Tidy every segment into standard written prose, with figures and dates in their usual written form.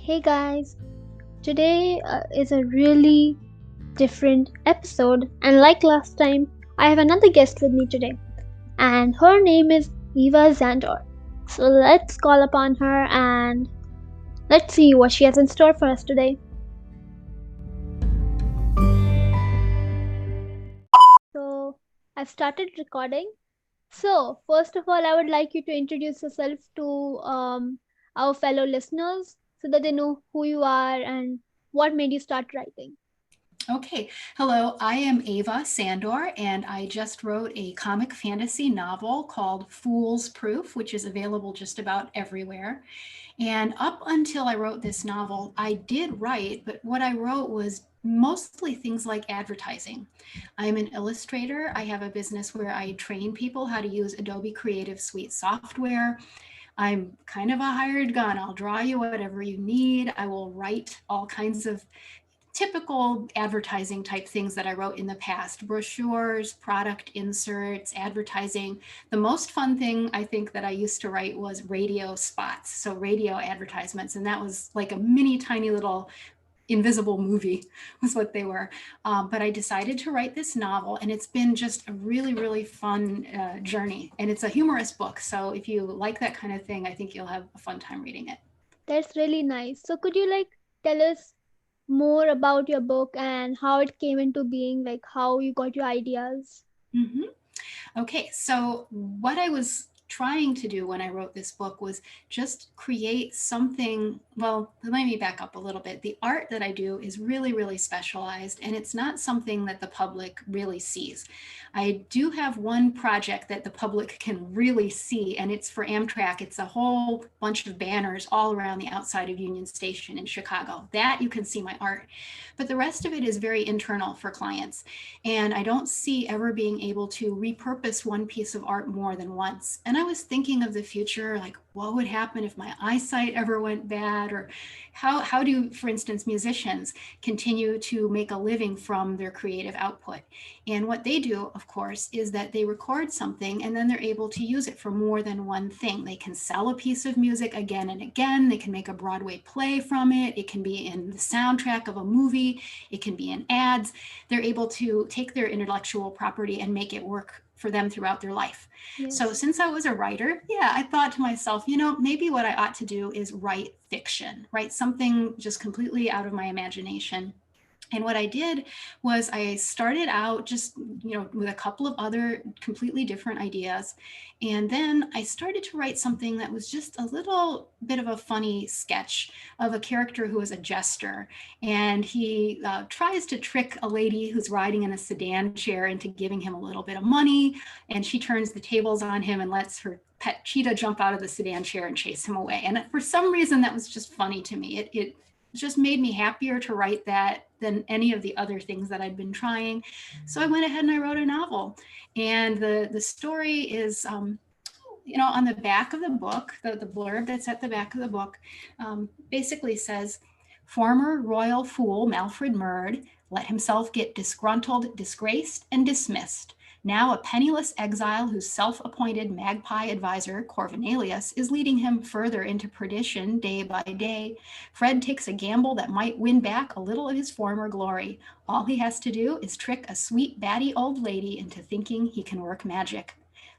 Hey guys, today is a really different episode, and like last time, I have another guest with me today, and her name is Eva Sandor. So let's call upon her and let's see what she has in store for us today. So I've started recording. So, first of all, I would like you to introduce yourself to our fellow listeners so that they know who you are and what made you start writing. Okay, hello, I am Ava Sandor, and I just wrote a comic fantasy novel called Fool's Proof, which is available just about everywhere. And up until I wrote this novel, I did write, but what I wrote was mostly things like advertising. I'm an illustrator. I have a business where I train people how to use Adobe Creative Suite software. I'm kind of a hired gun. I'll draw you whatever you need. I will write all kinds of typical advertising type things that I wrote in the past: brochures, product inserts, advertising. The most fun thing I think that I used to write was radio spots, so radio advertisements, and that was like a mini tiny little invisible movie was what they were. But I decided to write this novel, and it's been just a really, really fun journey. And it's a humorous book, so if you like that kind of thing, I think you'll have a fun time reading it. That's really nice. So, could you tell us more about your book and how it came into being, like how you got your ideas? Mm-hmm. Okay, so what I was trying to do when I wrote this book was just create something. Well, let me back up a little bit. The art that I do is really, really specialized, and it's not something that the public really sees. I do have one project that the public can really see, and it's for Amtrak. It's a whole bunch of banners all around the outside of Union Station in Chicago. That you can see my art. But the rest of it is very internal for clients. And I don't see ever being able to repurpose one piece of art more than once. And I was thinking of the future, like what would happen if my eyesight ever went bad? Or how do, for instance, musicians continue to make a living from their creative output? And what they do, of course, is that they record something and then they're able to use it for more than one thing. They can sell a piece of music again and again. They can make a Broadway play from it. It can be in the soundtrack of a movie. It can be in ads. They're able to take their intellectual property and make it work for them throughout their life. So Yes. since I was a writer, yeah, I thought to myself, maybe what I ought to do is write fiction, write something just completely out of my imagination. And what I did was I started out just, with a couple of other completely different ideas. And then I started to write something that was just a little bit of a funny sketch of a character who is a jester. And he tries to trick a lady who's riding in a sedan chair into giving him a little bit of money. And she turns the tables on him and lets her pet cheetah jump out of the sedan chair and chase him away. And for some reason, that was just funny to me. It just made me happier to write that than any of the other things that I'd been trying. So I went ahead and I wrote a novel. And the story is, on the back of the book, the blurb that's at the back of the book basically says, former royal fool Malfred Murd let himself get disgruntled, disgraced, and dismissed. Now a penniless exile whose self-appointed magpie advisor, Corvinalius, is leading him further into perdition day by day. Fred takes a gamble that might win back a little of his former glory. All he has to do is trick a sweet, batty old lady into thinking he can work magic.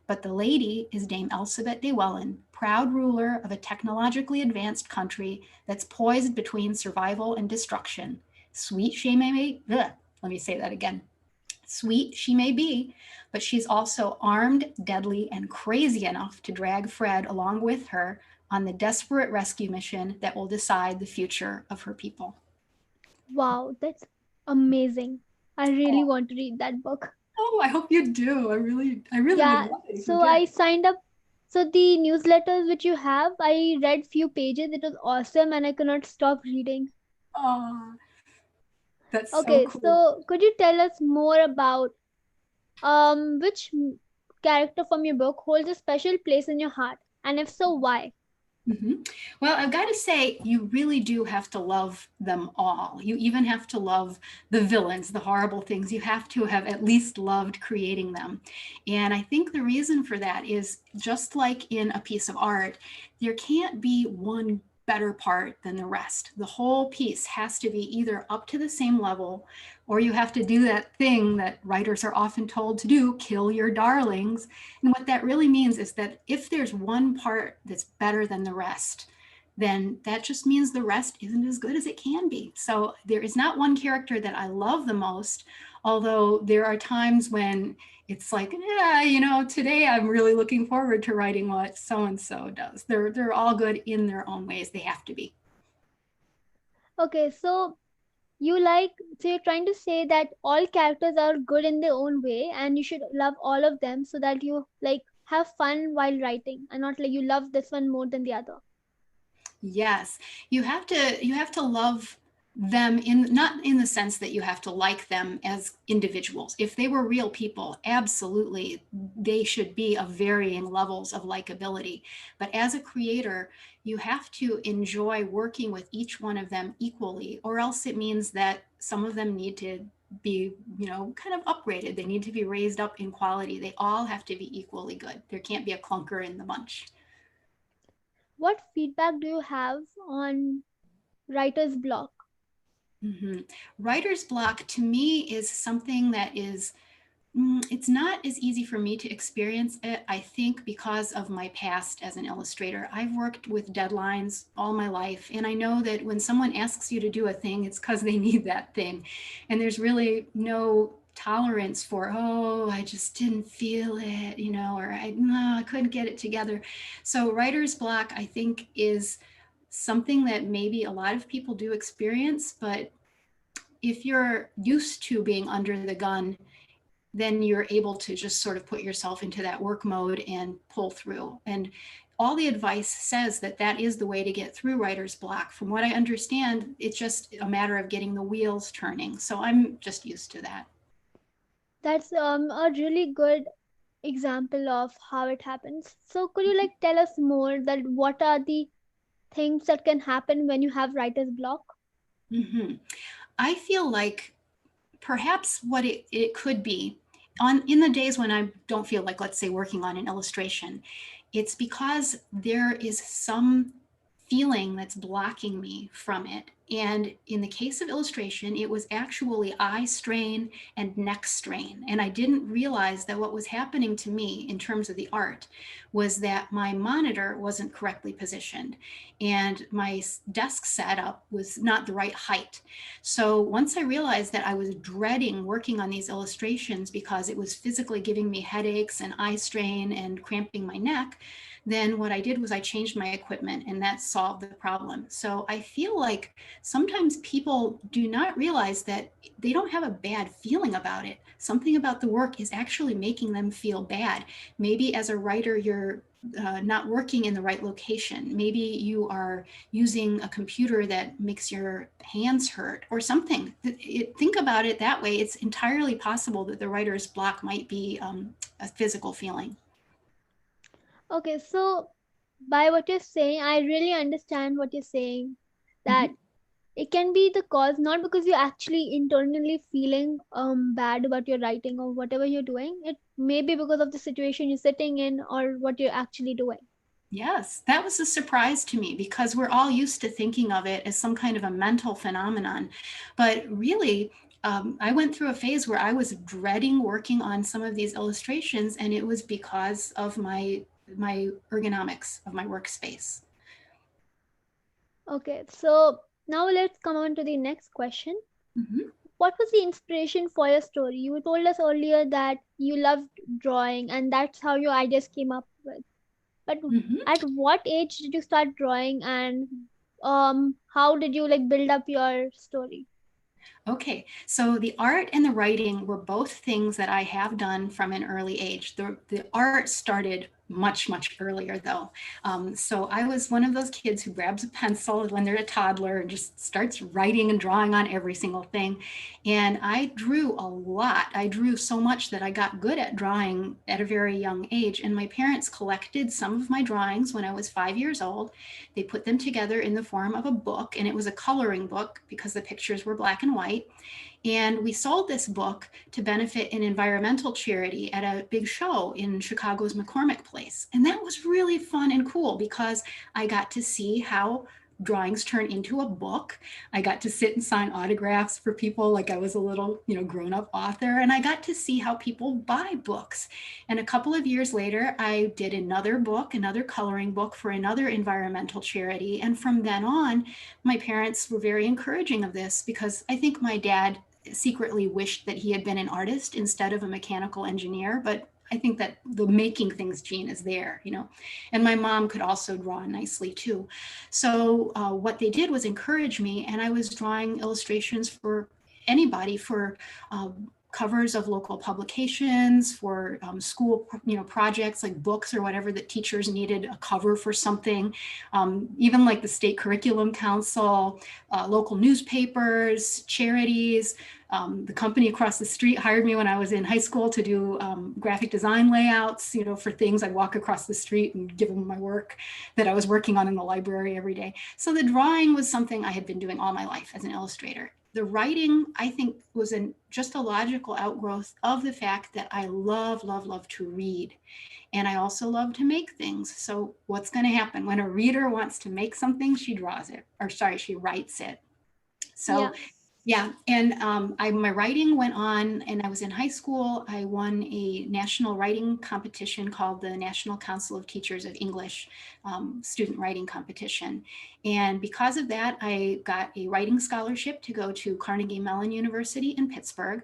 But the lady is Dame Elizabeth de Welland, proud ruler of a technologically advanced country that's poised between survival and destruction. Sweet she may be, let me say that again. Sweet she may be, but she's also armed, deadly, and crazy enough to drag Fred along with her on the desperate rescue mission that will decide the future of her people. Wow, that's amazing. I really Oh, want to read that book. I hope you do. I really would Yeah, love it if you so did. I signed up. So the newsletters which you have, I read few pages. It was awesome and I could not stop reading. Oh, that's so Okay, cool. so could you tell us more about which character from your book holds a special place in your heart? And if so, why? hmm Well, I've got to say, you really do have to love them all. You even have to love the villains, the horrible things. You have to have at least loved creating them. And I think the reason for that is just like in a piece of art, there can't be one better part than the rest. The whole piece has to be either up to the same level, or you have to do that thing that writers are often told to do, kill your darlings. And what that really means is that if there's one part that's better than the rest, then that just means the rest isn't as good as it can be. So there is not one character that I love the most, although there are times when it's like, yeah, today I'm really looking forward to writing what so and so does. They're all good in their own ways. They have to be. Okay, so you're trying to say that all characters are good in their own way and you should love all of them so that you have fun while writing and not like you love this one more than the other. Yes, you have to love them, in not in the sense that you have to like them as individuals. If they were real people, absolutely they should be of varying levels of likability. But as a creator, you have to enjoy working with each one of them equally, or else it means that some of them need to be, kind of upgraded. They need to be raised up in quality. They all have to be equally good. There can't be a clunker in the bunch. What feedback do you have on writer's block? Mm-hmm. Writer's block to me is something that is, it's not as easy for me to experience it, I think, because of my past as an illustrator. I've worked with deadlines all my life, and I know that when someone asks you to do a thing, it's because they need that thing. And there's really no tolerance for, oh, I just didn't feel it, or no, I couldn't get it together. So writer's block, I think, is something that maybe a lot of people do experience, but if you're used to being under the gun, then you're able to just sort of put yourself into that work mode and pull through. And all the advice says that that is the way to get through writer's block. From what I understand, it's just a matter of getting the wheels turning. So I'm just used to that. That's a really good example of how it happens. So could you tell us more that what are the things that can happen when you have writer's block? Mm-hmm. I feel like perhaps what it could be in the days when I don't feel like, let's say, working on an illustration, it's because there is some feeling that's blocking me from it. And in the case of illustration, it was actually eye strain and neck strain. And I didn't realize that what was happening to me in terms of the art was that my monitor wasn't correctly positioned and my desk setup was not the right height. So once I realized that I was dreading working on these illustrations because it was physically giving me headaches and eye strain and cramping my neck, then what I did was I changed my equipment, and that solved the problem. So I feel like sometimes people do not realize that they don't have a bad feeling about it. Something about the work is actually making them feel bad. Maybe as a writer, you're not working in the right location. Maybe you are using a computer that makes your hands hurt or something. Think about it that way. It's entirely possible that the writer's block might be a physical feeling. Okay, so by what you're saying, I really understand what you're saying. That Mhm. it can be the cause not because you're actually internally feeling bad about your writing or whatever you're doing. It may be because of the situation you're sitting in or what you're actually doing. Yes, that was a surprise to me because we're all used to thinking of it as some kind of a mental phenomenon. But really, I went through a phase where I was dreading working on some of these illustrations, and it was because of my ergonomics of my workspace. Okay, so now let's come on to the next question. Mhm. What was the inspiration for your story? You told us earlier that you loved drawing and that's how your ideas came up with. But Mhm. at what age did you start drawing and how did you build up your story? Okay, so the art and the writing were both things that I have done from an early age. The art started much, much earlier, though. So I was one of those kids who grabs a pencil when they're a toddler and just starts writing and drawing on every single thing. And I drew a lot. I drew so much that I got good at drawing at a very young age. And my parents collected some of my drawings when I was 5 years old. They put them together in the form of a book, and it was a coloring book because the pictures were black and white. And we sold this book to benefit an environmental charity at a big show in Chicago's McCormick Place. And that was really fun and cool because I got to see how drawings turn into a book. I got to sit and sign autographs for people like I was a little, grown-up author, and I got to see how people buy books. And a couple of years later, I did another book, another coloring book for another environmental charity. And from then on, my parents were very encouraging of this because I think my dad secretly wished that he had been an artist instead of a mechanical engineer, but I think that the making things gene is there, and my mom could also draw nicely too. So what they did was encourage me, and I was drawing illustrations for anybody, for covers of local publications, for school, projects like books or whatever that teachers needed a cover for something, even like the state curriculum council, local newspapers, charities. The company across the street hired me when I was in high school to do graphic design layouts, for things. I'd walk across the street and give them my work that I was working on in the library every day. So the drawing was something I had been doing all my life as an illustrator. The writing, I think, was just a logical outgrowth of the fact that I love, love, love to read. And I also love to make things. So what's going to happen when a reader wants to make something? She draws it, or sorry, she writes it. So Yeah. yeah, and my writing went on, and I was in high school. I won a national writing competition called the National Council of Teachers of English student writing competition. And because of that, I got a writing scholarship to go to Carnegie Mellon University in Pittsburgh.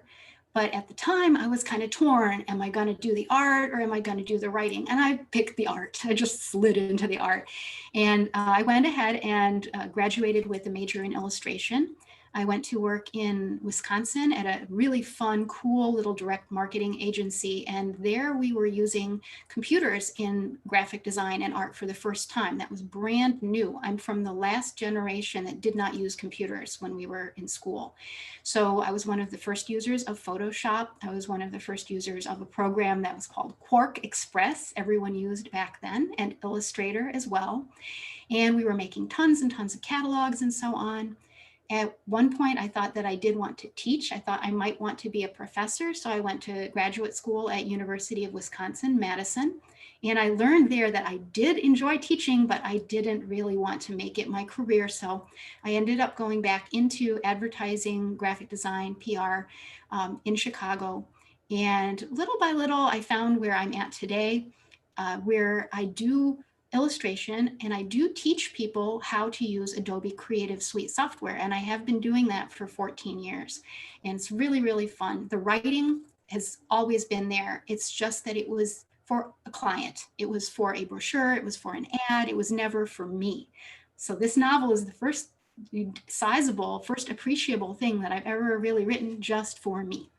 But at the time, I was kind of torn. Am I going to do the art or am I going to do the writing? And I picked the art. I just slid into the art. And I went ahead and graduated with a major in illustration. I went to work in Wisconsin at a really fun, cool little direct marketing agency. And there we were using computers in graphic design and art for the first time. That was brand new. I'm from the last generation that did not use computers when we were in school. So I was one of the first users of Photoshop. I was one of the first users of a program that was called Quark Express, everyone used back then, and Illustrator as well. And we were making tons and tons of catalogs and so on. At one point, I thought that I did want to teach. I thought I might want to be a professor. So I went to graduate school at University of Wisconsin-Madison. And I learned there that I did enjoy teaching, but I didn't really want to make it my career. So I ended up going back into advertising, graphic design, PR in Chicago. And little by little, I found where I'm at today, where I do illustration, and I do teach people how to use Adobe Creative Suite software. And I have been doing that for 14 years. And it's really, really fun. The writing has always been there. It's just that it was for a client. It was for a brochure. It was for an ad. It was never for me. So this novel is the first sizable, first appreciable thing that I've ever really written just for me.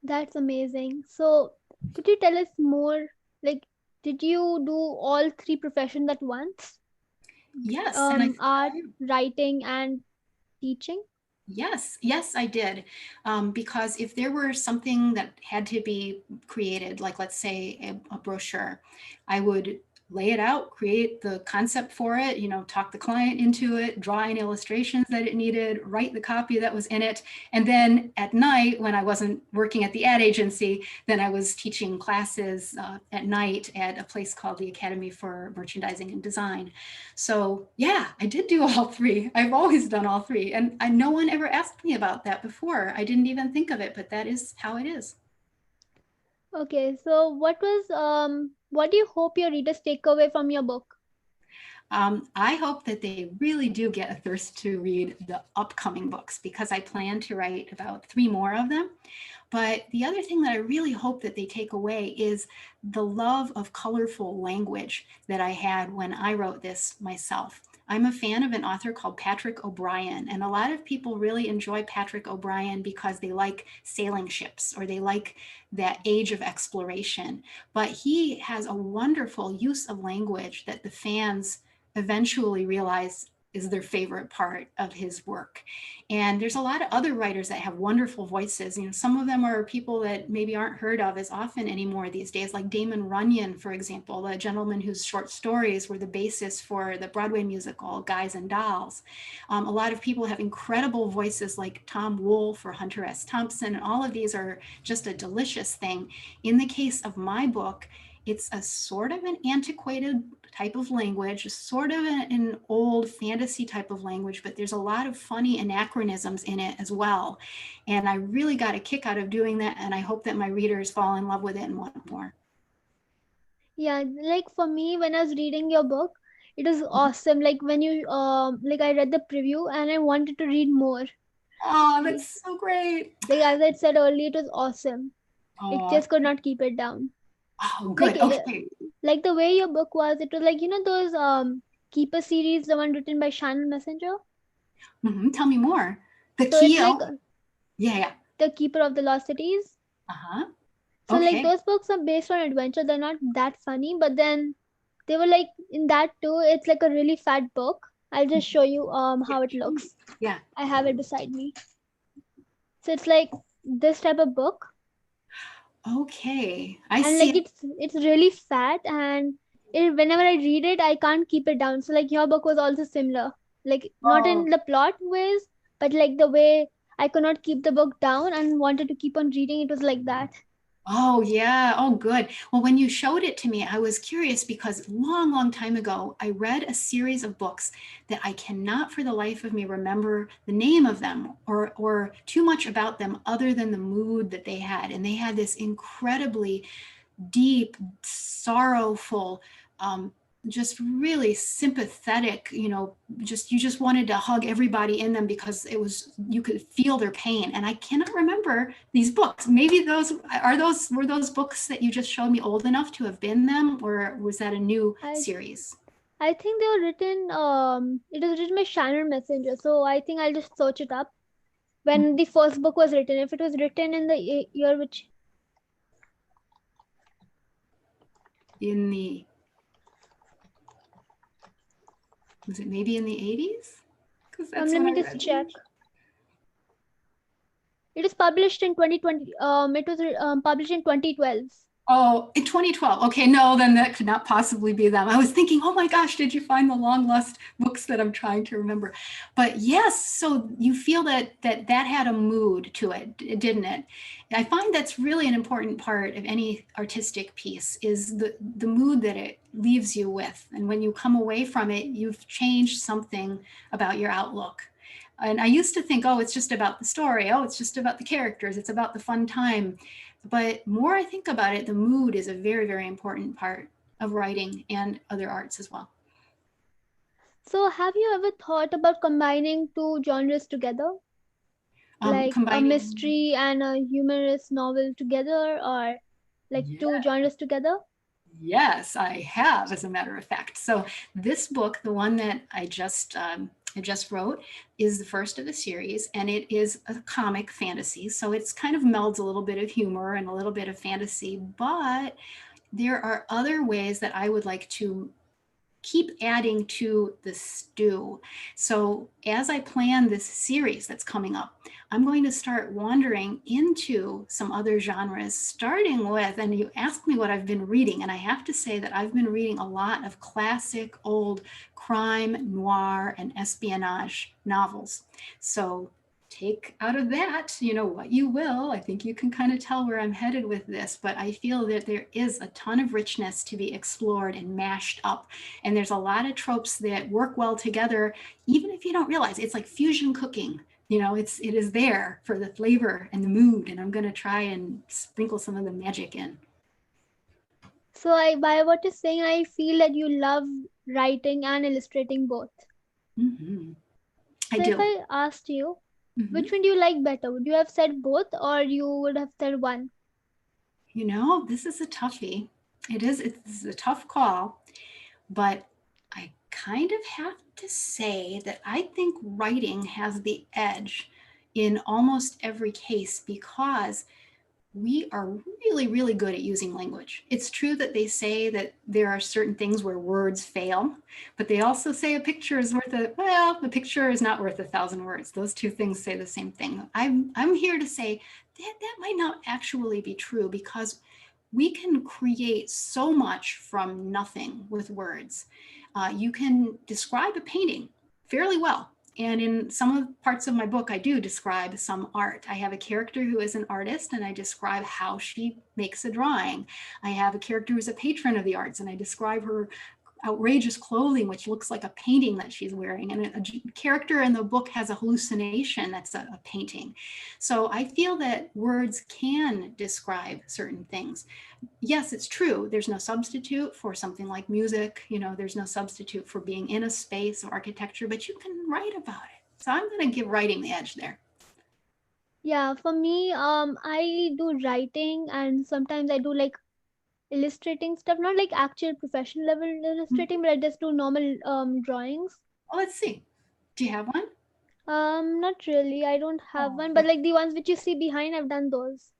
That's amazing. So, could you tell us more? Like, did you do all three professions at once? Yes, and I Art, writing, and teaching? Yes, I did. Because if there were something that had to be created, like let's say a brochure, I would lay it out, create the concept for it, talk the client into it, draw in illustrations that it needed, write the copy that was in it. And then at night, when I wasn't working at the ad agency, then I was teaching classes at night at a place called the Academy for Merchandising and Design. So yeah, I did do all three. I've always done all three. And no one ever asked me about that before. I didn't even think of it, but that is how it is. Okay, so what do you hope your readers take away from your book? I hope that they really do get a thirst to read the upcoming books, because I plan to write about 3 more of them. But the other thing that I really hope that they take away is the love of colorful language that I had when I wrote this myself. I'm a fan of an author called Patrick O'Brian, and a lot of people really enjoy Patrick O'Brian because they like sailing ships, or they like that age of exploration. But he has a wonderful use of language that the fans eventually realize is their favorite part of his work. And there's a lot of other writers that have wonderful voices. Some of them are people that maybe aren't heard of as often anymore these days, like Damon Runyon, for example, the gentleman whose short stories were the basis for the Broadway musical Guys and Dolls. A lot of people have incredible voices like Tom Wolfe or Hunter S. Thompson, and all of these are just a delicious thing. In the case of my book, it's a sort of an antiquated type of language, sort of an old fantasy type of language, but there's a lot of funny anachronisms in it as well. And I really got a kick out of doing that, and I hope that my readers fall in love with it and want more. Yeah, like for me, when I was reading your book, it was Mhm. awesome. Like when you like I read the preview and I wanted to read more. Oh, Like that's so great. as I said earlier, it was awesome. It Oh, just could not keep it down. oh, Like good. Okay. like the way your book was, it was like those Keeper series, the one written by Shannon Messenger. Tell me more. The So it's key. like Oh, yeah, yeah. the Keeper of the Lost Cities. Uh-huh. So like Okay. those books are based on adventure. They're not that funny, but then they were like in that too. It's like a really fat book. I'll just show you Yeah. how it looks. Yeah. I have it beside me. So it's like this type of book, Okay. I and like see. it's really fat, and whenever I read it, I can't keep it down. So like your book was also similar, like not in Oh, the plot ways, but like the way I could not keep the book down and wanted to keep on reading. It was like that. oh, yeah. Oh, good. Well, when you showed it to me, I was curious because long, long time ago, I read a series of books that I cannot for the life of me remember the name of them or too much about them other than the mood that they had. And they had this incredibly deep, sorrowful, um, just really sympathetic, just you just wanted to hug everybody in them because it was you could feel their pain. And I cannot remember these books. Maybe those were those books that you just showed me old enough to have been them, or was that a new I series? I think they were written. It was written by Shannon Messenger. So I think I'll just search it up when the first book was written. If it was written in the year which In the Was it maybe in the 80s? Because that's let when me I just read check. them. It was published in 2020. It was published in 2012. Oh, in 2012. Okay, no, then that could not possibly be them. I was thinking, oh my gosh, did you find the long lost books that I'm trying to remember? But yes, so you feel that had a mood to it, didn't it? I find that's really an important part of any artistic piece is the mood that it leaves you with. And when you come away from it, you've changed something about your outlook. And I used to think, oh, it's just about the story. Oh, it's just about the characters. It's about the fun time. But more I think about it, the mood is a very, very important part of writing and other arts as well. So have you ever thought about combining two genres together, like a Combining, mystery and a humorous novel together, or like two yeah, genres together? yes, I have, as a matter of fact. So this book, the one that I just wrote, is the first of the series, and it is a comic fantasy. So it's kind of melds a little bit of humor and a little bit of fantasy, but there are other ways that I would like to keep adding to the stew. So as I plan this series that's coming up, I'm going to start wandering into some other genres, starting with, and you asked me what I've been reading, and I have to say that I've been reading a lot of classic old crime, noir, and espionage novels. So take out of that, what you will. I think you can kind of tell where I'm headed with this, but I feel that there is a ton of richness to be explored and mashed up. And there's a lot of tropes that work well together, even if you don't realize it's like fusion cooking. It is there for the flavor and the mood, and I'm going to try and sprinkle some of the magic in. So I, by what you're saying, I feel that you love writing and illustrating both. Mm-hmm. I So if do. I asked you, which Mm-hmm. one do you like better? Would you have said both, or you would have said one? This is a toughie. It's a tough call, but I kind of have to say that I think writing has the edge in almost every case because we are really, really good at using language. It's true that they say that there are certain things where words fail, but they also say the picture is not worth 1,000 words. Those two things say the same thing. I'm here to say that might not actually be true because we can create so much from nothing with words. You can describe a painting fairly well. And in some of the parts of my book, I do describe some art. I have a character who is an artist, and I describe how she makes a drawing. I have a character who's a patron of the arts, and I describe her outrageous clothing, which looks like a painting that she's wearing. And a character in the book has a hallucination that's a painting. So I feel that words can describe certain things. Yes, it's true. There's no substitute for something like music. There's no substitute for being in a space of architecture, but you can write about it. So I'm going to give writing the edge there. Yeah, for me, I do writing and sometimes I do like illustrating stuff, not like actual professional level illustrating, but I just do normal drawings. Well, let's see. Do you have one? Not really. I don't have Oh, one, but like the ones which you see behind, I've done those.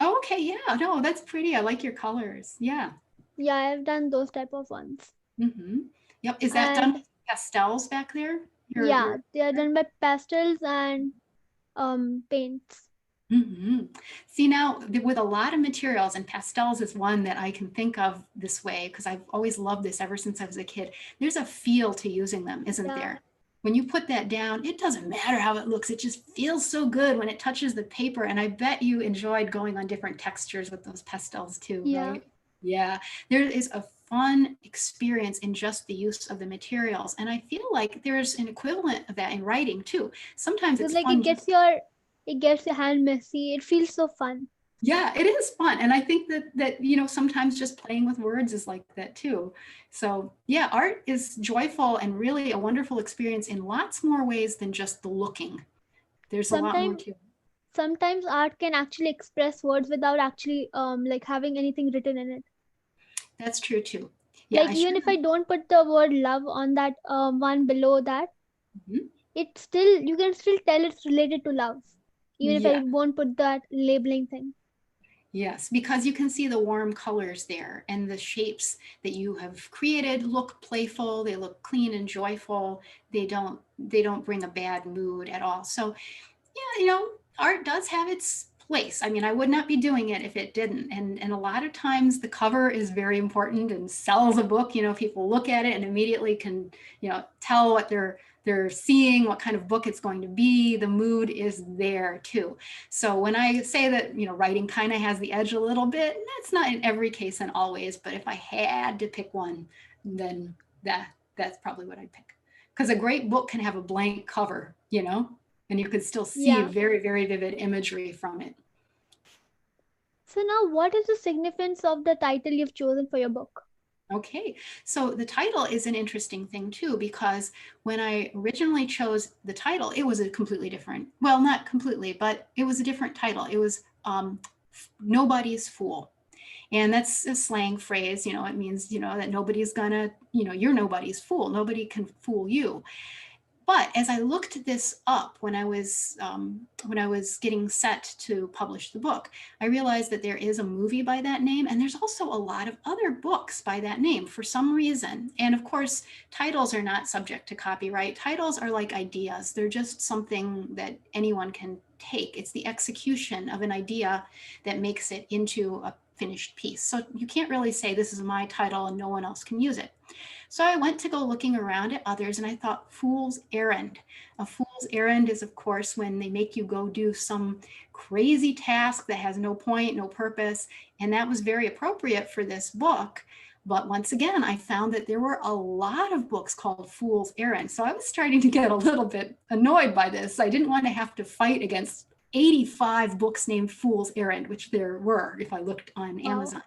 oh, okay. Yeah. No, that's pretty. I like your colors. Yeah. Yeah, I've done those type of ones. Mm-hmm. Yep. Is that done And with pastels back there? yeah, Your they are done by pastels and paints. Mm-hmm. See, now with a lot of materials, and pastels is one that I can think of this way because I've always loved this ever since I was a kid. There's a feel to using them, isn't Yeah, there? When you put that down, it doesn't matter how it looks. It just feels so good when it touches the paper. And I bet you enjoyed going on different textures with those pastels too, yeah. right? Yeah, there is a fun experience in just the use of the materials. And I feel like there's an equivalent of that in writing too. Sometimes Because it's like fun just it gets your hand messy. It feels so fun. yeah, it is fun. And I think that sometimes just playing with words is like that too. So, yeah, art is joyful and really a wonderful experience in lots more ways than just the looking. There's a lot more Sometimes to it. sometimes art can actually express words without actually like having anything written in it. That's true too. Yeah, Like I even sure. if I don't put the word love on that one below that, Mhm. it still you can still tell it's related to love. Even if I Yeah. won't put that labeling thing. Yes, because you can see the warm colors there and the shapes that you have created look playful, they look clean and joyful. They don't bring a bad mood at all. So, yeah, art does have its place. I mean, I would not be doing it if it didn't. And a lot of times the cover is very important and sells a book. People look at it and immediately can, tell what they're seeing, what kind of book it's going to be. The mood is there too. So when I say that, writing kind of has the edge a little bit, that's not in every case and always, but if I had to pick one, then that's probably what I'd pick. Because a great book can have a blank cover, and you could still see Yeah. very, very vivid imagery from it. So now what is the significance of the title you've chosen for your book? Okay, so the title is an interesting thing too, because when I originally chose the title, it was a completely different, well, not completely, but it was a different title. It was Nobody's Fool. And that's a slang phrase, it means, that nobody's gonna, you're nobody's fool. Nobody can fool you. But as I looked this up when I was getting set to publish the book, I realized that there is a movie by that name, and there's also a lot of other books by that name for some reason. And of course, titles are not subject to copyright. Titles are like ideas; they're just something that anyone can take. It's the execution of an idea that makes it into a finished piece. So you can't really say this is my title and no one else can use it. So I went to go looking around at others and I thought, fool's errand. A fool's errand is, of course, when they make you go do some crazy task that has no point, no purpose. And that was very appropriate for this book. But once again, I found that there were a lot of books called Fool's Errand. So I was starting to get a little bit annoyed by this. I didn't want to have to fight against 85 books named Fool's Errand, which there were if I looked on Wow. Amazon.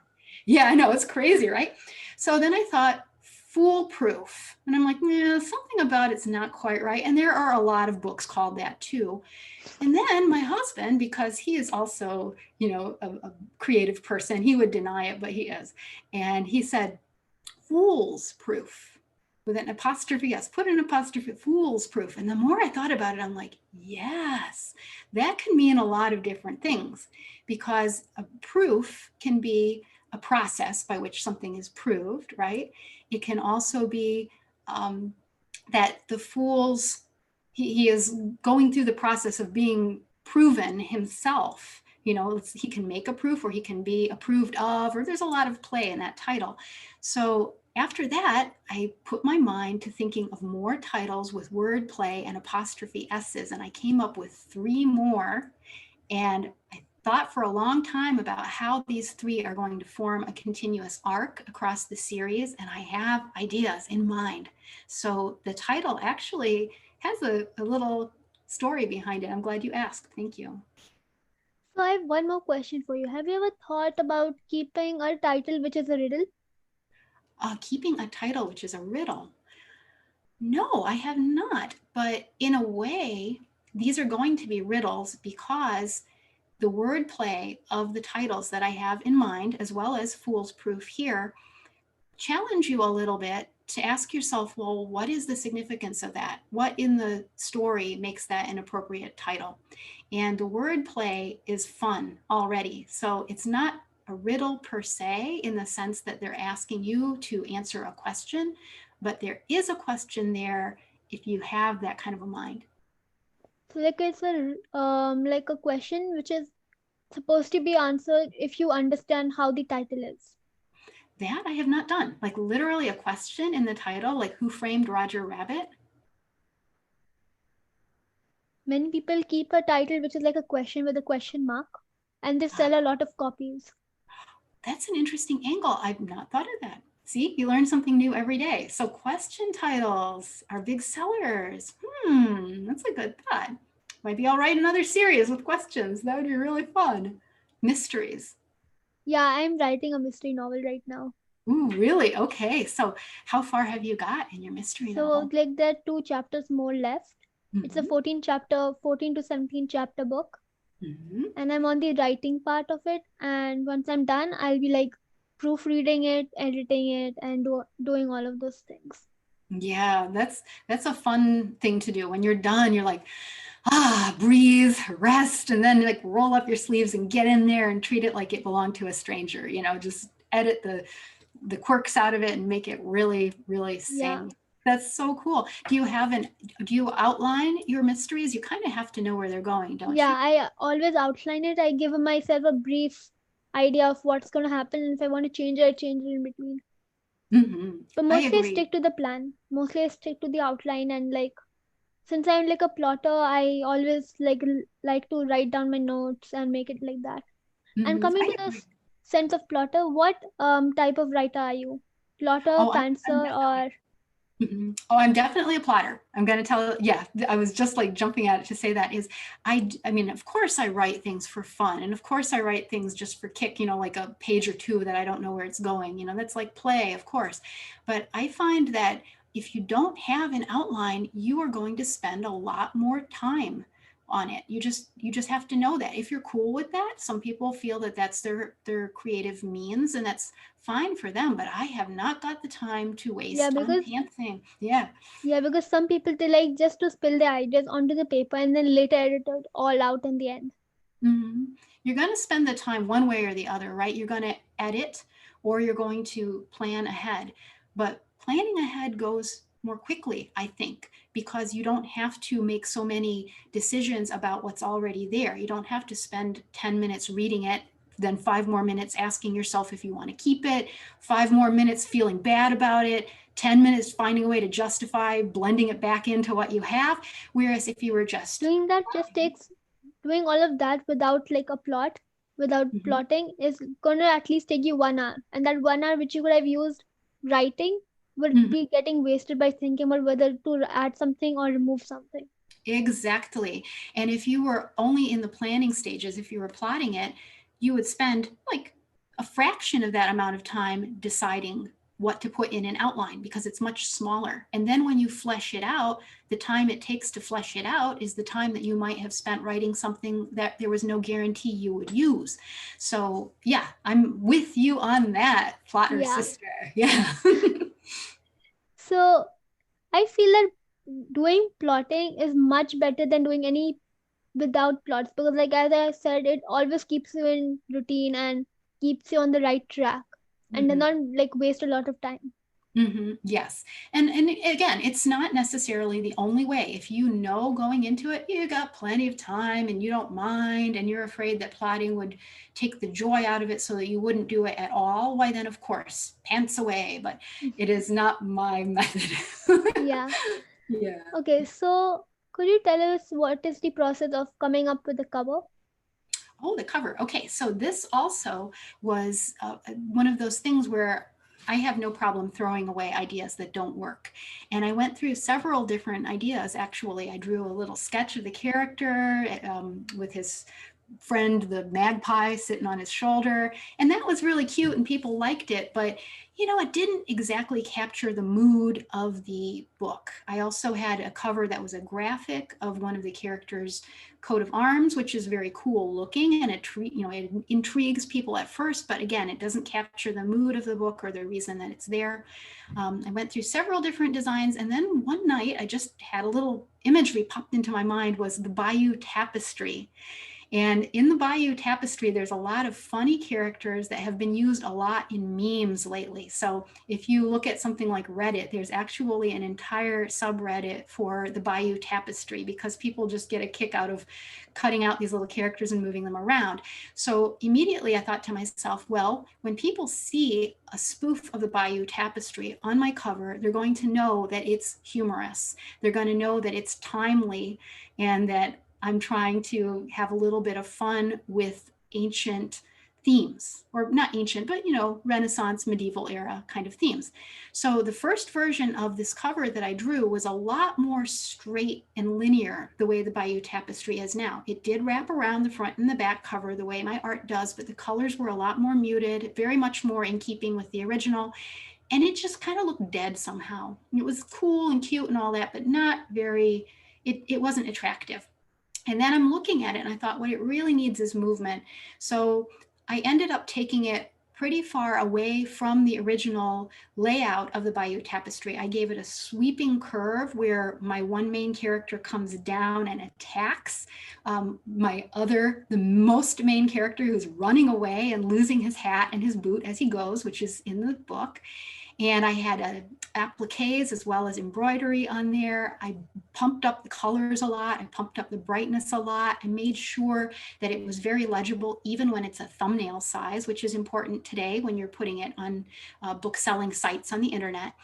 Yeah, I know, it's crazy, right? So then I thought, foolproof. And I'm like, yeah, something about it's not quite right. And there are a lot of books called that too. And then my husband, because he is also, a creative person, he would deny it, but he is. And he said, fool's proof with an apostrophe. Yes, put an apostrophe, fool's proof. And the more I thought about it, I'm like, yes, that can mean a lot of different things because a proof can be a process by which something is proved, right? It can also be that the fool's, he is going through the process of being proven himself. He can make a proof or he can be approved of, or there's a lot of play in that title. So after that, I put my mind to thinking of more titles with wordplay and apostrophe S's, and I came up with 3 more. And thought for a long time about how these three are going to form a continuous arc across the series, and I have ideas in mind. So the title actually has a little story behind it. I'm glad you asked. Thank you. So I have one more question for you. Have you ever thought about keeping a title which is a riddle? Keeping a title which is a riddle. No, I have not. But in a way, these are going to be riddles because the wordplay of the titles that I have in mind, as well as Fool's Proof here, challenge you a little bit to ask yourself, well, what is the significance of that? What in the story makes that an appropriate title? And the wordplay is fun already. So it's not a riddle per se in the sense that they're asking you to answer a question, but there is a question there if you have that kind of a mind. So like it's a question which is supposed to be answered if you understand how the title is. That I have not done. Like literally a question in the title, like who framed Roger Rabbit? Many people keep a title which is like a question with a question mark, and they sell a lot of copies. That's an interesting angle. I've not thought of that. See, you learn something new every day. So question titles are big sellers. That's a good thought. Maybe I'll write another series with questions. That would be really fun. Mysteries. Yeah, I'm writing a mystery novel right now. Ooh, really? Okay. So how far have you got in your mystery So novel? like there are 2 chapters more left. It's a Mm-hmm. 14 to 17 chapter book, Mm-hmm. and I'm on the writing part of it. And once I'm done, I'll be like proofreading it, editing it, and doing all of those things. Yeah, that's a fun thing to do. When you're done, you're like, breathe, rest, and then like roll up your sleeves and get in there and treat it like it belonged to a stranger. Just edit the quirks out of it and make it really, really Yeah, sing. That's so cool. Do you outline your mysteries? You kind of have to know where they're going, don't yeah. you? I always outline it. I give myself a brief idea of what's gonna happen, and if I want to change it, I change it in between. But I mostly I agree. stick to the plan. Mostly I stick to the outline, and like since I'm like a plotter, I always like to write down my notes and make it like that. And coming to I the agree. sense of plotter, what type of writer are you? Plotter, Oh, I'm pantser, definitely or Oh, I'm definitely a plotter. I'm going to tell, yeah, I was just like jumping at it to say that is I mean, of course I write things for fun. And of course I write things just for kick, like a page or two that I don't know where it's going, that's like play, of course. But I find that if you don't have an outline, you are going to spend a lot more time on it. You just have to know that. If you're cool with that, some people feel that that's their creative means, and that's fine for them, but I have not got the time to yeah, waste on because pantsing. Yeah. some people they like just to spill their ideas onto the paper and then later edit it all out in the end. hmm You're going to spend the time one way or the other, right? You're going to edit or you're going to plan ahead. But planning ahead goes more quickly, I think, because you don't have to make so many decisions about what's already there. You don't have to spend 10 minutes reading it, then 5 more minutes asking yourself if you want to keep it, 5 more minutes feeling bad about it, 10 minutes finding a way to justify blending it back into what you have. Whereas if you were just Doing that just takes doing all of that without like a plot, without Mhm, plotting is gonna at least take you 1 hour. And that 1 hour which you could have used writing would mhm. be getting wasted by thinking about whether to add something or remove something. Exactly. And if you were only in the planning stages, if you were plotting it, you would spend like a fraction of that amount of time deciding what to put in an outline because it's much smaller. And then when you flesh it out, the time it takes to flesh it out is the time that you might have spent writing something that there was no guarantee you would use. So, yeah, I'm with you on that, plotter Yeah. sister. Yeah. So I feel that doing plotting is much better than doing any without plots because like as I said, it always keeps you in routine and keeps you on the right track and does Mhm. not like waste a lot of time. Yes. And again, it's not necessarily the only way. If you know going into it, you got plenty of time and you don't mind and you're afraid that plotting would take the joy out of it so that you wouldn't do it at all, why then of course, pants away, but it is not my method. Yeah. Yeah. Okay, so could you tell us what is the process of coming up with the cover? Oh, the cover. Okay, so this also was one of those things where I have no problem throwing away ideas that don't work. And I went through several different ideas. Actually, I drew a little sketch of the character with his friend, the magpie, sitting on his shoulder. And that was really cute and people liked it. But, you know, it didn't exactly capture the mood of the book. I also had a cover that was a graphic of one of the characters' coat of arms, which is very cool looking, and it intrigues people at first, but again, it doesn't capture the mood of the book or the reason that it's there. I went through several different designs, and then one night I just had a little imagery popped into my mind, was the Bayou Tapestry. And in the Bayou Tapestry, there's a lot of funny characters that have been used a lot in memes lately. So if you look at something like Reddit, there's actually an entire subreddit for the Bayou Tapestry because people just get a kick out of cutting out these little characters and moving them around. So immediately I thought to myself, well, when people see a spoof of the Bayou Tapestry on my cover, they're going to know that it's humorous. They're going to know that it's timely and that I'm trying to have a little bit of fun with ancient themes, or not ancient, but, you know, Renaissance, medieval era kind of themes. So the first version of this cover that I drew was a lot more straight and linear, the way the Bayou Tapestry is now. It did wrap around the front and the back cover the way my art does, but the colors were a lot more muted, very much more in keeping with the original. And it just kind of looked dead somehow. It was cool and cute and all that, but not very, it wasn't attractive. And then I'm looking at it and I thought what it really needs is movement. So I ended up taking it pretty far away from the original layout of the Bayou Tapestry. I gave it a sweeping curve where my one main character comes down and attacks the most main character, who's running away and losing his hat and his boot as he goes, which is in the book. And I had appliques as well as embroidery on there. I pumped up the colors a lot. I pumped up the brightness a lot. I made sure that it was very legible, even when it's a thumbnail size, which is important today when you're putting it on book selling sites on the internet.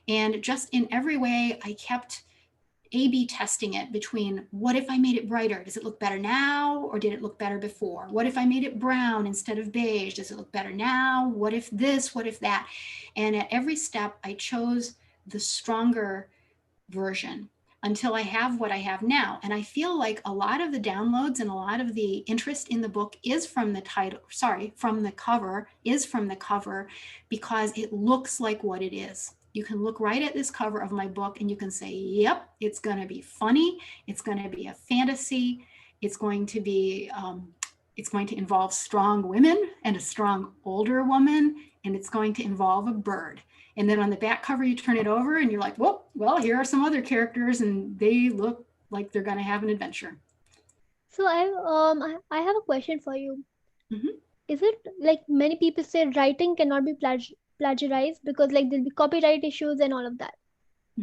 And just in every way, I kept A/B testing it between, what if I made it brighter? Does it look better now, or did it look better before? What if I made it brown instead of beige? Does it look better now? What if this? What if that? And at every step, I chose the stronger version until I have what I have now. And I feel like a lot of the downloads and a lot of the interest in the book is from the cover, because it looks like what it is. You can look right at this cover of my book and you can say, yep, it's going to be funny. It's going to be a fantasy. It's going to be, it's going to involve strong women and a strong older woman, and it's going to involve a bird. And then on the back cover, you turn it over and you're like, well, here are some other characters and they look like they're going to have an adventure. So I have a question for you. Mm-hmm. Is it like many people say writing cannot be plagiarized because like there'll be copyright issues and all of that?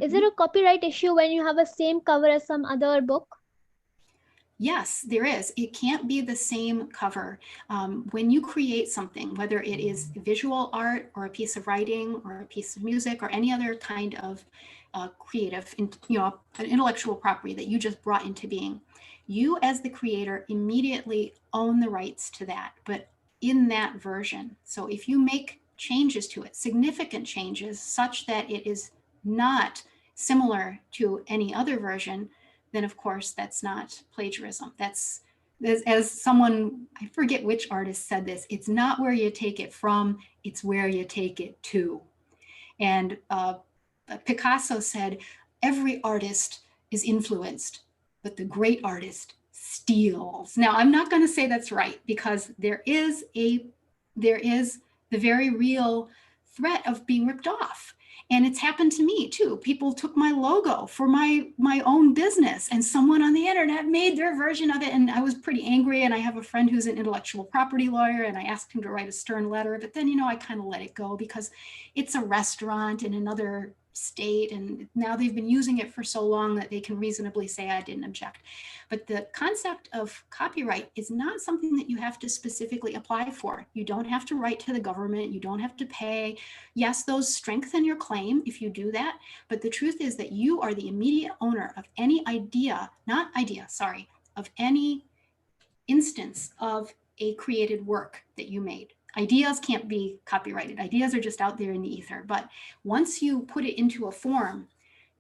Is Mm-hmm. it a copyright issue when you have a same cover as some other book? Yes, there is. It can't be the same cover. When you create something, whether it is visual art or a piece of writing or a piece of music or any other kind of creative, an intellectual property that you just brought into being, you as the creator immediately own the rights to that, but in that version. So if you make changes to it, significant changes, such that it is not similar to any other version, then of course that's not plagiarism. That's, as someone, I forget which artist said this, it's not where you take it from, it's where you take it to. And Picasso said, every artist is influenced, but the great artist steals. Now, I'm not going to say that's right, because there is the very real threat of being ripped off. And it's happened to me too. People took my logo for my own business, and someone on the internet made their version of it. And I was pretty angry. And I have a friend who's an intellectual property lawyer, and I asked him to write a stern letter. But then, I kind of let it go, because it's a restaurant in another state, and now they've been using it for so long that they can reasonably say I didn't object. But the concept of copyright is not something that you have to specifically apply for. You don't have to write to the government. You don't have to pay. Yes, those strengthen your claim if you do that. But the truth is that you are the immediate owner of any instance of a created work that you made. Ideas can't be copyrighted. Ideas are just out there in the ether. But once you put it into a form,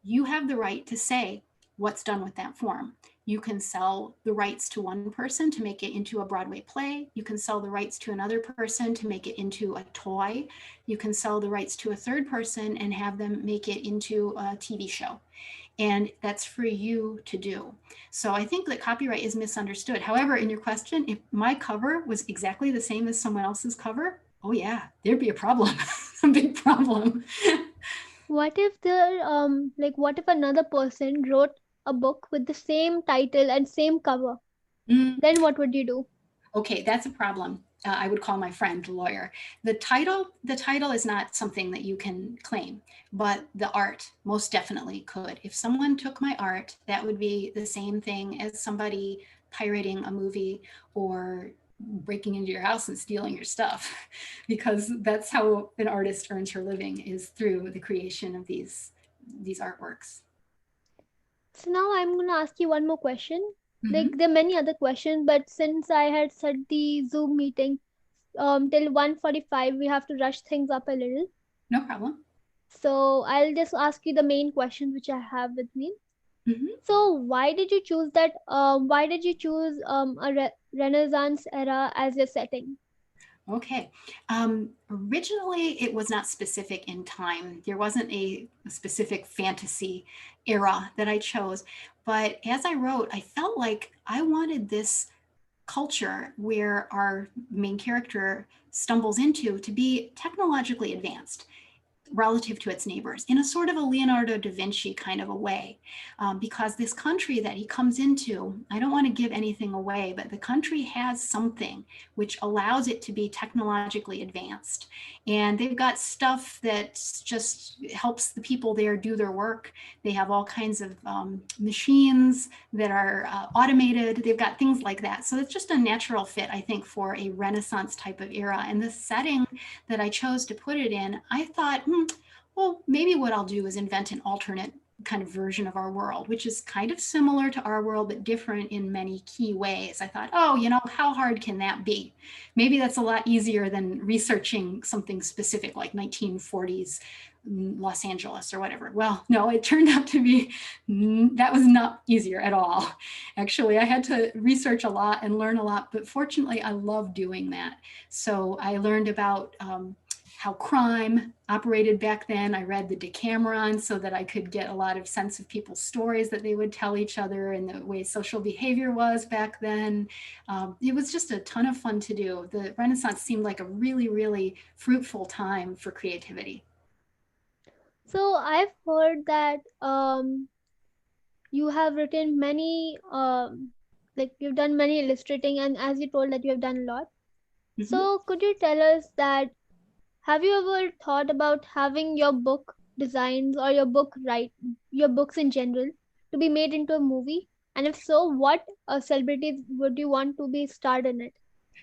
you have the right to say what's done with that form. You can sell the rights to one person to make it into a Broadway play. You can sell the rights to another person to make it into a toy. You can sell the rights to a third person and have them make it into a TV show. And that's for you to do. So I think that copyright is misunderstood. However, in your question, if my cover was exactly the same as someone else's cover, oh yeah, there'd be a problem, a big problem. What if what if another person wrote a book with the same title and same cover? Mm, Then what would you do? okay, that's a problem. I would call my friend the lawyer. The title is not something that you can claim, but the art most definitely could. If someone took my art, that would be the same thing as somebody pirating a movie or breaking into your house and stealing your stuff, because that's how an artist earns her living, is through the creation of these artworks. So now I'm gonna ask you one more question. Like Mm-hmm. there are many other questions, but since I had set the Zoom meeting till 1:45, we have to rush things up a little. No problem. So I'll just ask you the main questions which I have with me. Mm-hmm. So why did you choose that? Why did you choose Renaissance era as your setting? Okay. Originally, it was not specific in time. There wasn't a specific fantasy era that I chose. But as I wrote, I felt like I wanted this culture where our main character stumbles into to be technologically advanced relative to its neighbors in a sort of a Leonardo da Vinci kind of a way. Because this country that he comes into, I don't want to give anything away, but the country has something which allows it to be technologically advanced. And they've got stuff that just helps the people there do their work. They have all kinds of machines that are automated. They've got things like that. So it's just a natural fit, I think, for a Renaissance type of era. And the setting that I chose to put it in, I thought, well, maybe what I'll do is invent an alternate kind of version of our world, which is kind of similar to our world, but different in many key ways. I thought, oh, how hard can that be? Maybe that's a lot easier than researching something specific like 1940s Los Angeles or whatever. Well, no, it turned out to be that was not easier at all. Actually, I had to research a lot and learn a lot, but fortunately, I love doing that. So I learned about how crime operated back then. I read the Decameron so that I could get a lot of sense of people's stories that they would tell each other and the way social behavior was back then. It was just a ton of fun to do. The Renaissance seemed like a really, really fruitful time for creativity. So I've heard that you have written many like you've done many illustrating, and as you told that you have done a lot. Mm-hmm. So could you tell us that have you ever thought about having your book designs or your books in general to be made into a movie? And if so, what celebrities would you want to be starred in it?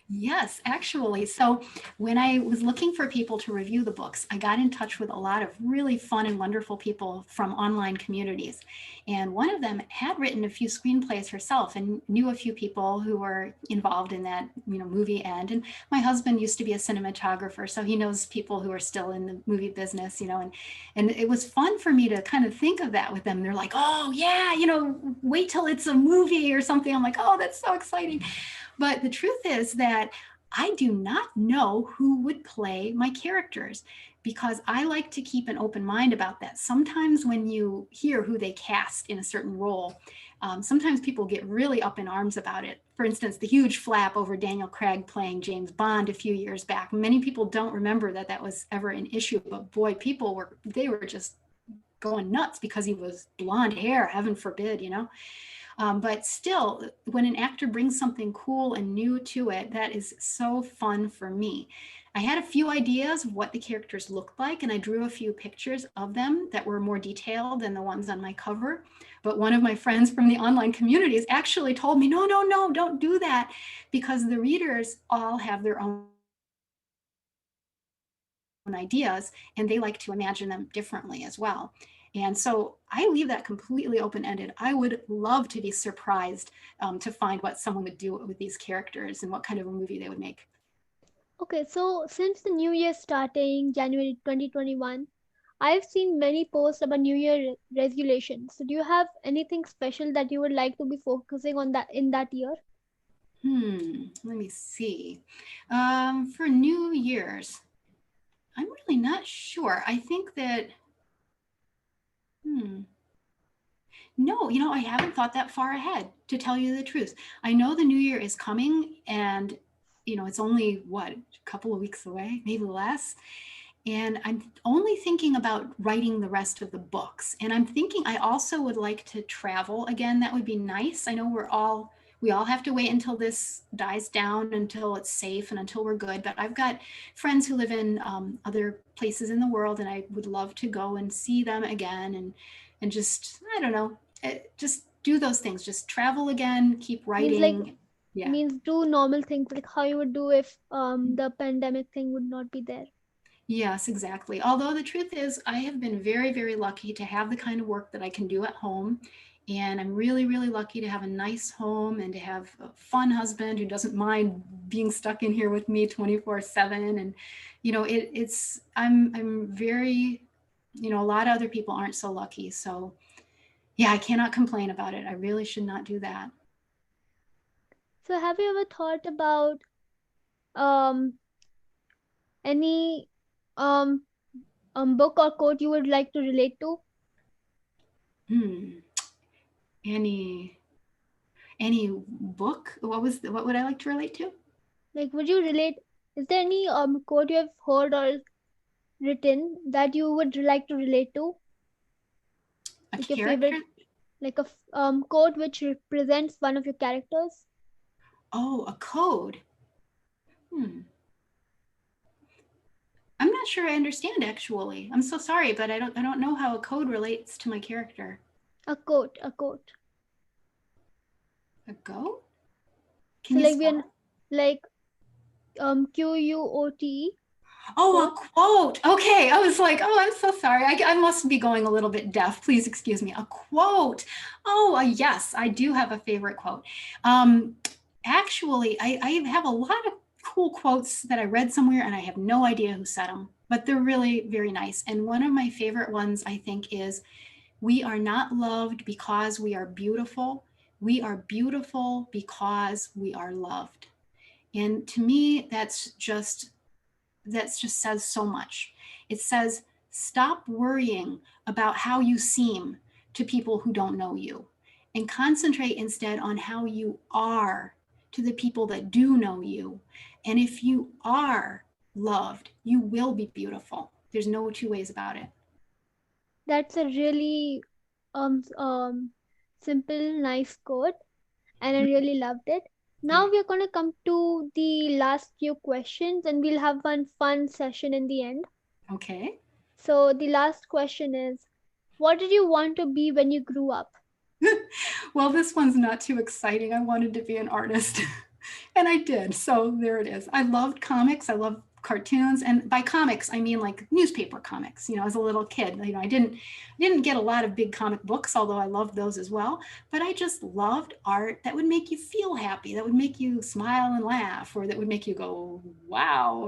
Yes, actually. So when I was looking for people to review the books, I got in touch with a lot of really fun and wonderful people from online communities. And one of them had written a few screenplays herself and knew a few people who were involved in that, movie end. And my husband used to be a cinematographer, so he knows people who are still in the movie business, and it was fun for me to kind of think of that with them. They're like, "Oh, yeah, wait till it's a movie or something." I'm like, "Oh, that's so exciting." But the truth is that I do not know who would play my characters because I like to keep an open mind about that. Sometimes when you hear who they cast in a certain role, sometimes people get really up in arms about it. For instance, the huge flap over Daniel Craig playing James Bond a few years back. Many people don't remember that that was ever an issue, but boy, they were just going nuts because he was blonde hair, heaven forbid. But still, when an actor brings something cool and new to it, that is so fun for me. I had a few ideas of what the characters looked like, and I drew a few pictures of them that were more detailed than the ones on my cover. But one of my friends from the online communities actually told me, no, no, no, don't do that, because the readers all have their own ideas and they like to imagine them differently as well. And so I leave that completely open ended. I would love to be surprised to find what someone would do with these characters and what kind of a movie they would make. Okay, so since the new year starting January 2021, I've seen many posts about New Year resolutions. So do you have anything special that you would like to be focusing on that in that year? Let me see. For New Year's, I'm really not sure. I think that, hmm, no, I haven't thought that far ahead, to tell you the truth. I know the new year is coming and, it's only what, a couple of weeks away, maybe less. And I'm only thinking about writing the rest of the books. And I'm thinking I also would like to travel again. That would be nice. I know we all have to wait until this dies down, until it's safe and until we're good. But I've got friends who live in other places in the world, and I would love to go and see them again and just, I don't know, just do those things. Just travel again, keep Means like writing. Yeah. means do normal things like how you would do if the pandemic thing would not be there. Yes, exactly. Although the truth is, I have been very, very lucky to have the kind of work that I can do at home. And I'm really, really lucky to have a nice home and to have a fun husband who doesn't mind being stuck in here with me 24/7. And, I'm very, a lot of other people aren't so lucky. So, yeah, I cannot complain about it. I really should not do that. So have you ever thought about um any um book or quote you would like to relate to? Hmm. Any, any book? What would I like to relate to? Like would you relate, is there any quote you have heard or written that you would like to relate to? A Like your character? favorite, like a quote which represents one of your characters? Oh, a code. Hmm. I'm not sure I understand actually. I'm so sorry, but I don't know how a code relates to my character. A quote. A goat? Can So you like spell we're it? like QUOTE Oh, a quote. quote. Okay. I was like, oh, I'm so sorry. I must be going a little bit deaf. Please excuse me. A quote. Oh, yes, I do have a favorite quote. Um, Actually, I have a lot of cool quotes that I read somewhere and I have no idea who said them, but they're really very nice. And one of my favorite ones, I think, is we are not loved because we are beautiful. We are beautiful because we are loved. And to me, that just says so much. It says, stop worrying about how you seem to people who don't know you and concentrate instead on how you are to the people that do know you. And if you are loved, you will be beautiful. There's no two ways about it. That's a really simple, nice quote, and I really loved it. Yeah. Now we're gonna come to the last few questions, and we'll have one fun session in the end. Okay. So the last question is, what did you want to be when you grew up? Well, this one's not too exciting. I wanted to be an artist, and I did. So there it is. I loved comics. I loved cartoons, and by comics I mean like newspaper comics. As a little kid, I didn't get a lot of big comic books, although I loved those as well. But I just loved art that would make you feel happy, that would make you smile and laugh, or that would make you go, wow.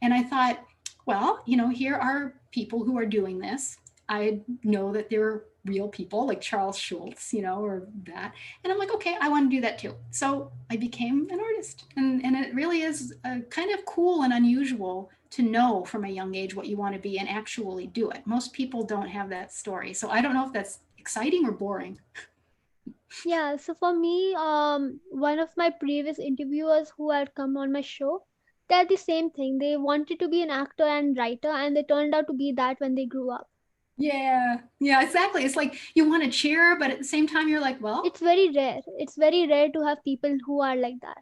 And I thought, well, here are people who are doing this. I know that they're real people like Charles Schultz, or that. And I'm like, okay, I want to do that too. So I became an artist. And it really is kind of cool and unusual to know from a young age what you want to be and actually do it. Most people don't have that story. So I don't know if that's exciting or boring. Yeah, so for me, one of my previous interviewers who had come on my show, they're the same thing. They wanted to be an actor and writer, and they turned out to be that when they grew up. Yeah, yeah, exactly. It's like you want to cheer, but at the same time, you're like, well, It's very rare. It's very rare to have people who are like that.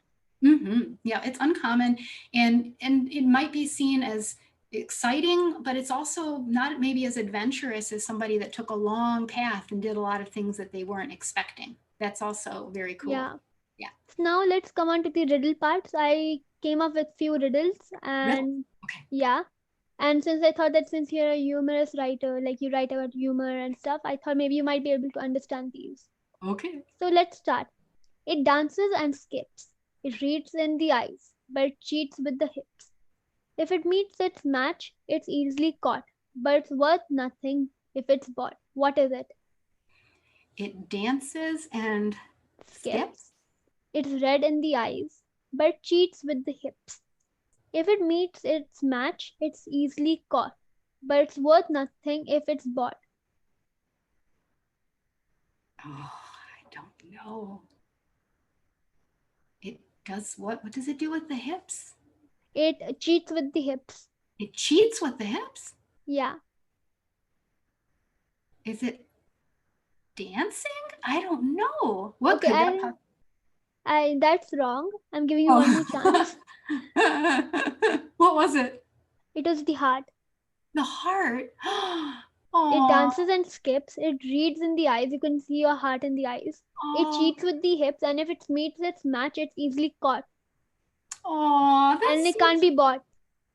yeah, it's uncommon, and it might be seen as exciting, but it's also not maybe as adventurous as somebody that took a long path and did a lot of things that they weren't expecting. That's also very cool. Yeah. Yeah. So now let's come on to the riddle parts. I came up with few riddles, Riddle. and Okay. yeah. And since I thought that since you're a humorous writer, like you write about humor and stuff, I thought maybe you might be able to understand these. Okay. So let's start. It dances and skips. It reads in the eyes, but cheats with the hips. If it meets its match, it's easily caught, but it's worth nothing if it's bought. What is it? It dances and Skips. skips. It's red in the eyes, but cheats with the hips. If it meets its match, it's easily caught, but it's worth nothing if it's bought. Oh, I don't know. It does what? What does it do with the hips? It cheats with the hips. It cheats with the hips? Yeah. Is it dancing? I don't know. What Okay, could that that's wrong. I'm giving you one more Oh. chance. What was it? It was the heart. The heart. It Oh, dances and skips. It reads in the eyes. You can see your heart in the eyes. It oh, cheats with the hips, and if it meets its match, it's easily caught. oh, And that's it so can't be cute. bought.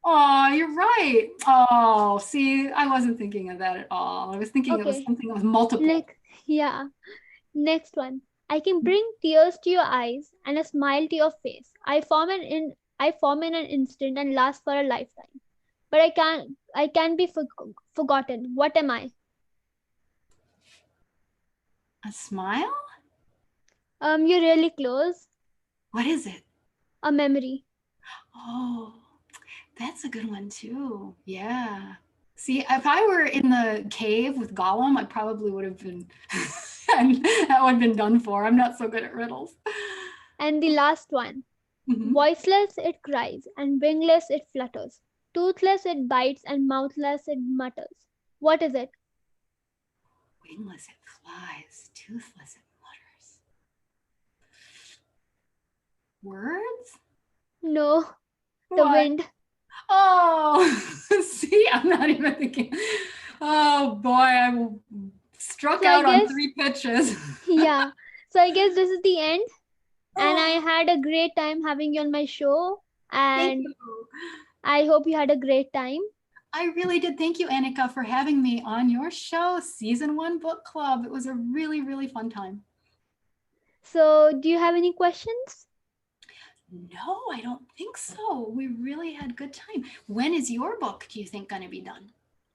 Oh, you're right. Oh, see, I wasn't thinking of that at all. I was thinking it was Okay. something that was multiple. Yeah. Next one. I can bring tears to your eyes and a smile to your face. I form in an instant and last for a lifetime. But I can be forgotten. What am I? A smile? You're really close. What is it? A memory. Oh, that's a good one too. Yeah. See, if I were in the cave with Gollum, I probably would have been, and that would have been done for. I'm not so good at riddles. And the last one. Mhm. Voiceless it cries, and wingless it flutters. Toothless it bites, and mouthless it mutters. What is it? Wingless it flies, toothless it mutters. Words? No, the What? wind. Oh, see, I'm not even thinking. Oh boy, I struck So I out on guess, 3 pitches. yeah. So I guess this is the end. And I Oh, had a great time having you on my show. thank And you. I hope you had a great time. I really did. Thank you, Anika, for having me on your show, Season 1 Book Club. It was a really, really fun time. So, do you have any questions? No, I don't think so. We really had good time. When is your book, do you think, going to be done?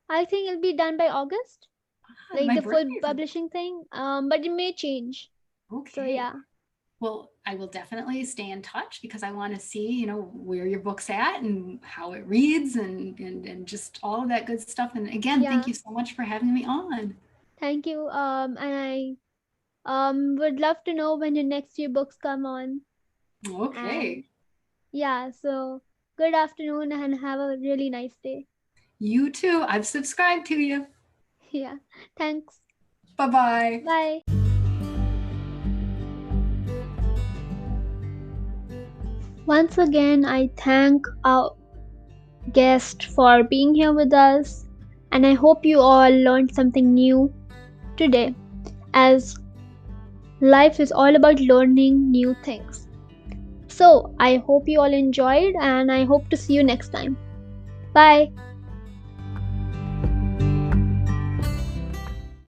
I think it'll be done by August, like My the full birthday is publishing thing. But it may change. So, okay. yeah. Well, I will definitely stay in touch because I want to see, where your book's at and how it reads and just all of that good stuff. And again, thank Yeah. you so much for having me on. Thank you. And I would love to know when your next few books come on. And Okay. yeah, so good afternoon and have a really nice day. You too. I've subscribed to you. Yeah. Thanks. Bye-bye. Bye. Once again, I thank our guest for being here with us, and I hope you all learned something new today, as life is all about learning new things. So, I hope you all enjoyed, and I hope to see you next time. Bye.